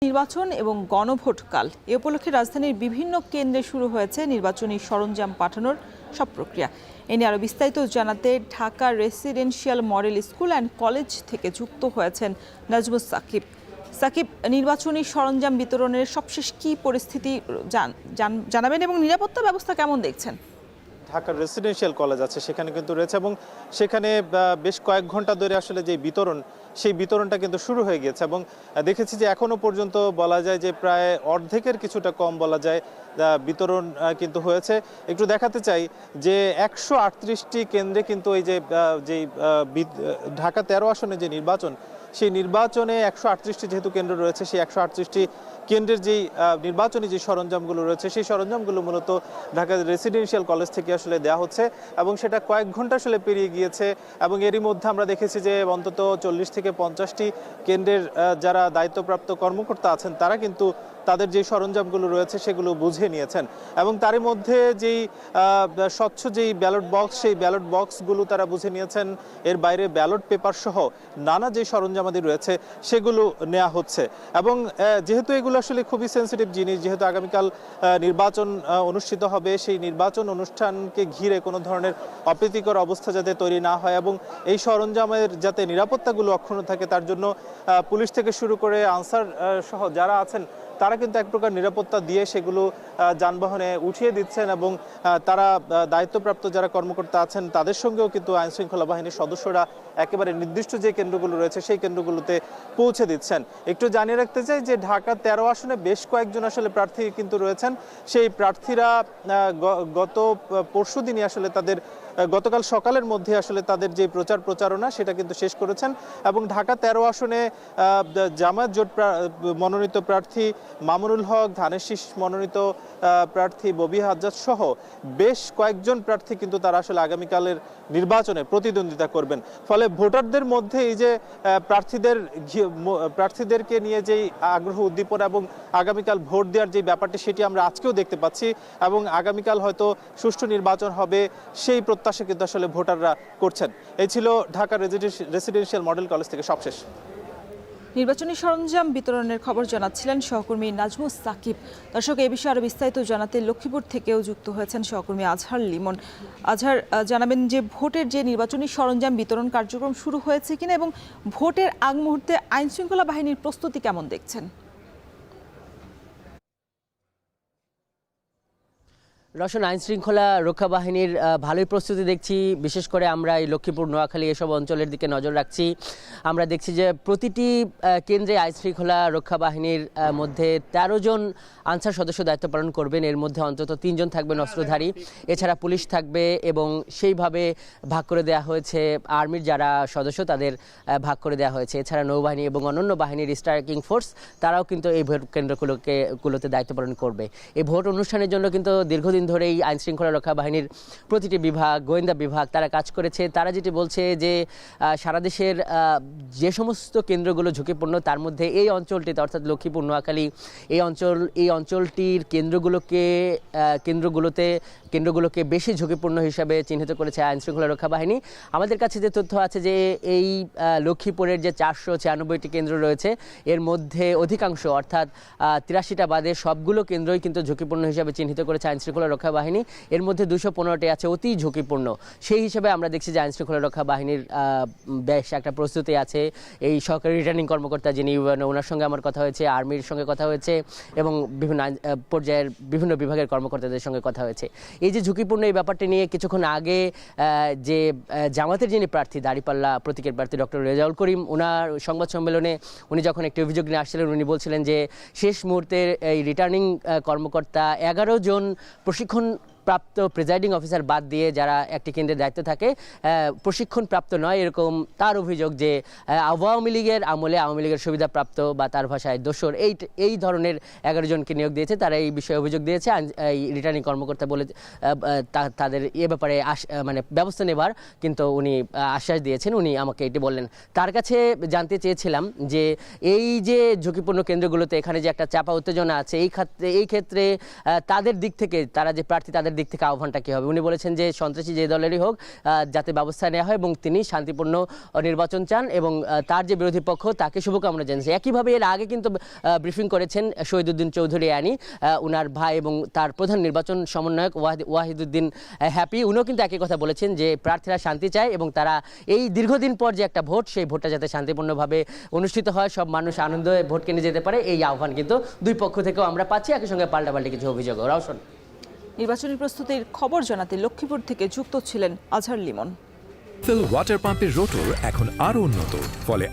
নির্বাচন এবং গণভোটকাল এ উপলক্ষে রাজধানীর বিভিন্ন কেন্দ্রে শুরু হয়েছে নির্বাচনী সরঞ্জাম পাঠানোর সব প্রক্রিয়া। এ নিয়ে আরও বিস্তারিত জানাতে Dhaka residential model school and college থেকে যুক্ত হয়েছেন নাজমুস সাকিব। সাকিব, নির্বাচনী সরঞ্জাম বিতরণের সবশেষ কী পরিস্থিতি জানাবেন এবং নিরাপত্তা ব্যবস্থা কেমন দেখছেন? ঢাকার রেসিডেন্সিয়াল কলেজ আছে সেখানে কিন্তু রয়েছে এবং সেখানে বেশ কয়েক ঘন্টা ধরে আসলে যে বিতরণ সেই বিতরণটা কিন্তু শুরু হয়ে গিয়েছে এবং দেখেছি যে এখনো পর্যন্ত বলা যায় যে প্রায় অর্ধেকের কিছুটা কম বলা যায় বিতরণ কিন্তু হয়েছে। একটু দেখাতে চাই যে 138টি কেন্দ্রে কিন্তু এই যে ঢাকা 13 আসনে যে নির্বাচন সেই নির্বাচনে 138টি যেহেতু কেন্দ্র রয়েছে সেই 138টি কেন্দ্রের যেই নির্বাচনী যে সরঞ্জামগুলো রয়েছে সেই সরঞ্জামগুলো মূলত ঢাকা রেসিডেন্সিয়াল কলেজ থেকে আসলে দেওয়া হচ্ছে এবং সেটা কয়েক ঘন্টা আসলে পেরিয়ে গিয়েছে এবং এরই মধ্যে আমরা দেখেছি যে অন্তত 40 থেকে 50টি কেন্দ্রের যারা দায়িত্বপ্রাপ্ত কর্মকর্তা আছেন তারা কিন্তু তাদের যে সরঞ্জামগুলো রয়েছে সেগুলো বুঝে নিয়েছেন এবং তারই মধ্যে যেই স্বচ্ছ যেই ব্যালট বক্স সেই ব্যালট বক্সগুলো তারা বুঝে নিয়েছেন। এর বাইরে ব্যালট পেপার সহ নানা যে সরঞ্জামাদি রয়েছে সেগুলো নেওয়া হচ্ছে এবং যেহেতু এগুলো আসলে খুবই সেন্সিটিভ জিনিস, যেহেতু আগামীকাল নির্বাচন অনুষ্ঠিত হবে সেই নির্বাচন অনুষ্ঠানকে ঘিরে কোনো ধরনের অপ্রীতিকর অবস্থা যাতে তৈরি না হয় এবং এই সরঞ্জামের যাতে নিরাপত্তাগুলো অক্ষুণ্ণ থাকে তার জন্য পুলিশ থেকে শুরু করে আনসার সহ যারা আছেন তারা কিন্তু এক প্রকার নিরাপত্তা দিয়ে সেগুলো যানবাহনে উঠিয়ে দিচ্ছেন এবং তারা দায়িত্বপ্রাপ্ত যারা কর্মকর্তা আছেন তাদের সঙ্গেও কিন্তু আইনশৃঙ্খলা বাহিনীর সদস্যরা একেবারে নির্দিষ্ট যে কেন্দ্রগুলো রয়েছে সেই কেন্দ্রগুলোতে পৌঁছে দিচ্ছেন। একটু জানিয়ে রাখতে চাই যে ঢাকা 13 আসনে বেশ কয়েকজন আসলে প্রার্থী কিন্তু রয়েছেন। সেই প্রার্থীরা গত পরশু দিনই আসলে তাদের গতকাল সকালের মধ্যে আসলে তাদের যে প্রচারণা সেটা কিন্তু শেষ করেছেন এবং ঢাকা 13 আসনে জামায়াত জোট মনোনীত প্রার্থী মামুনুল হক, ধানের শীষ মনোনীত প্রার্থী ববি হাজ্জাজ সহ বেশ কয়েকজন প্রার্থী কিন্তু তারা আসলে আগামীকালের নির্বাচনে প্রতিদ্বন্দ্বিতা করবেন। ফলে ভোটারদের মধ্যে এই যে প্রার্থীদেরকে নিয়ে যেই আগ্রহ উদ্দীপনা এবং আগামীকাল ভোট দেওয়ার যে ব্যাপারটি সেটি আমরা আজকেও দেখতে পাচ্ছি এবং আগামীকাল হয়তো সুষ্ঠু নির্বাচন হবে সেই প্রত্যাশা কিন্তু আসলে ভোটাররা করছেন। এই ছিল ঢাকা রেসিডেন্সিয়াল মডেল কলেজ থেকে সবশেষ নির্বাচনী সরঞ্জাম বিতরণের খবর জানাচ্ছিলেন সহকর্মী নাজমুস সাকিব। দর্শক, এই বিষয়ে আরও বিস্তারিত জানাতে লক্ষ্মীপুর থেকেও যুক্ত হয়েছেন সহকর্মী আজহার লিমন। আজহার, জানাবেন যে ভোটের যে নির্বাচনী সরঞ্জাম বিতরণ কার্যক্রম শুরু হয়েছে কিনা এবং ভোটের আগ মুহূর্তে আইনশৃঙ্খলা বাহিনীর প্রস্তুতি কেমন দেখছেন? রওশন, আইনশৃঙ্খলা রক্ষা বাহিনীর ভালোই প্রস্তুতি দেখছি। বিশেষ করে আমরা এই লক্ষ্মীপুর, নোয়াখালী এসব অঞ্চলের দিকে নজর রাখছি। আমরা দেখছি যে প্রতিটি কেন্দ্রে আইনশৃঙ্খলা রক্ষা বাহিনীর মধ্যে 13 জন আনসার সদস্য দায়িত্ব পালন করবেন। এর মধ্যে অন্তত 3 জন থাকবেন অস্ত্রধারী, এছাড়া পুলিশ থাকবে এবং সেইভাবে ভাগ করে দেওয়া হয়েছে। আর্মির যারা সদস্য তাদের ভাগ করে দেওয়া হয়েছে। এছাড়া নৌবাহিনী এবং অন্যান্য বাহিনীর স্ট্রাইকিং ফোর্স তারাও কিন্তু এই ভোট কেন্দ্রগুলোতে দায়িত্ব পালন করবে। এই ভোট অনুষ্ঠানের জন্য কিন্তু দীর্ঘদিন ধরেই আইনশৃঙ্খলা রক্ষা বাহিনীর প্রতিটি বিভাগ, গোয়েন্দা বিভাগ তারা কাজ করেছে। তারা যেটি বলছে যে সারা দেশের যে সমস্ত কেন্দ্রগুলো ঝুঁকিপূর্ণ তার মধ্যে এই অঞ্চলটিতে অর্থাৎ লক্ষ্মীপুর, নোয়াখালী এই অঞ্চলটির কেন্দ্রগুলোকে বেশি ঝুঁকিপূর্ণ হিসাবে চিহ্নিত করেছে আইনশৃঙ্খলা রক্ষা বাহিনী। আমাদের কাছে যে তথ্য আছে যে এই লক্ষ্মীপুরের যে 496টি কেন্দ্র রয়েছে এর মধ্যে অধিকাংশ অর্থাৎ 83টা বাদে সবগুলো কেন্দ্রই কিন্তু ঝুঁকিপূর্ণ হিসাবে চিহ্নিত করেছে আইনশৃঙ্খলা রক্ষা বাহিনী। এর মধ্যে 215টি আছে অতি ঝুঁকিপূর্ণ। সেই হিসেবে আমরা দেখছি যে আইনশৃঙ্খলা রক্ষা বাহিনীর বেশ একটা প্রস্তুতি আছে। এই সহকারী রিটার্নিং কর্মকর্তা যিনি ওনার সঙ্গে আমার কথা হয়েছে, আর্মির সঙ্গে কথা হয়েছে এবং বিভিন্ন পর্যায়ের বিভিন্ন বিভাগের কর্মকর্তাদের সঙ্গে কথা হয়েছে। এই যে ঝুঁকিপূর্ণ এই ব্যাপারটি নিয়ে কিছুক্ষণ আগে যে জামাতের যিনি প্রার্থী, দাঁড়িপাল্লা প্রতীকের প্রার্থী ডক্টর রেজাউল করিম, ওনার সংবাদ সম্মেলনে উনি যখন একটি অভিযোগ নিয়ে আসছিলেন উনি বলছিলেন যে শেষ মুহূর্তের এই রিটার্নিং কর্মকর্তা 11 জন প্রশিক্ষণপ্রাপ্ত প্রিজাইডিং অফিসার বাদ দিয়ে যারা একটি কেন্দ্রের দায়িত্বে থাকে প্রশিক্ষণপ্রাপ্ত নয়, এরকম তার অভিযোগ যে আওয়ামী লীগের আমলে আওয়ামী লীগের সুবিধাপ্রাপ্ত বা তার ভাষায় দোসর এই ধরনের 11 জনকে নিয়োগ দিয়েছে। তারা এই বিষয়ে অভিযোগ দিয়েছে। এই রিটার্নিং কর্মকর্তা বলে তাদের এ ব্যাপারে মানে ব্যবস্থা নেবার কিন্তু উনি আশ্বাস দিয়েছেন। উনি আমাকে এটি বললেন। তার কাছে জানতে চেয়েছিলাম যে এই যে ঝুঁকিপূর্ণ কেন্দ্রগুলোতে এখানে যে একটা চাপা উত্তেজনা আছে এই ক্ষেত্রে তাদের দিক থেকে, তারা যে প্রার্থী তাদের দিক থেকে আহ্বানটা কী হবে। উনি বলেছেন যে সন্ত্রাসী যে দলেরই হোক যাতে ব্যবস্থা নেওয়া হয় এবং তিনি শান্তিপূর্ণ নির্বাচন চান এবং তার যে বিরোধী পক্ষ তাকে শুভকামনা জানিয়েছে। একইভাবে এর আগে কিন্তু ব্রিফিং করেছেন শহীদুদ্দিন চৌধুরী আনি, উনার ভাই এবং তার প্রধান নির্বাচন সমন্বয়ক ওয়াহিদুদ্দিন হ্যাপি। উনিও কিন্তু একই কথা বলেছেন যে প্রার্থীরা শান্তি চায় এবং তারা এই দীর্ঘদিন পর যে একটা ভোট, সেই ভোটটা যাতে শান্তিপূর্ণভাবে অনুষ্ঠিত হয়, সব মানুষ আনন্দে ভোট কেন্দ্রে যেতে পারে, এই আহ্বান কিন্তু দুই পক্ষ থেকেও আমরা পাচ্ছি। একই সঙ্গে পাল্টাপাল্টি কিছু অভিযোগ। রওশন, নির্বাচনী প্রস্তুতির খবর জানাতে লক্ষ্মীপুর থেকে যুক্ত ছিলেন আজহার লিমন। ওয়াটার পাম্পের রোটর এখন আরো উন্নত, ফলে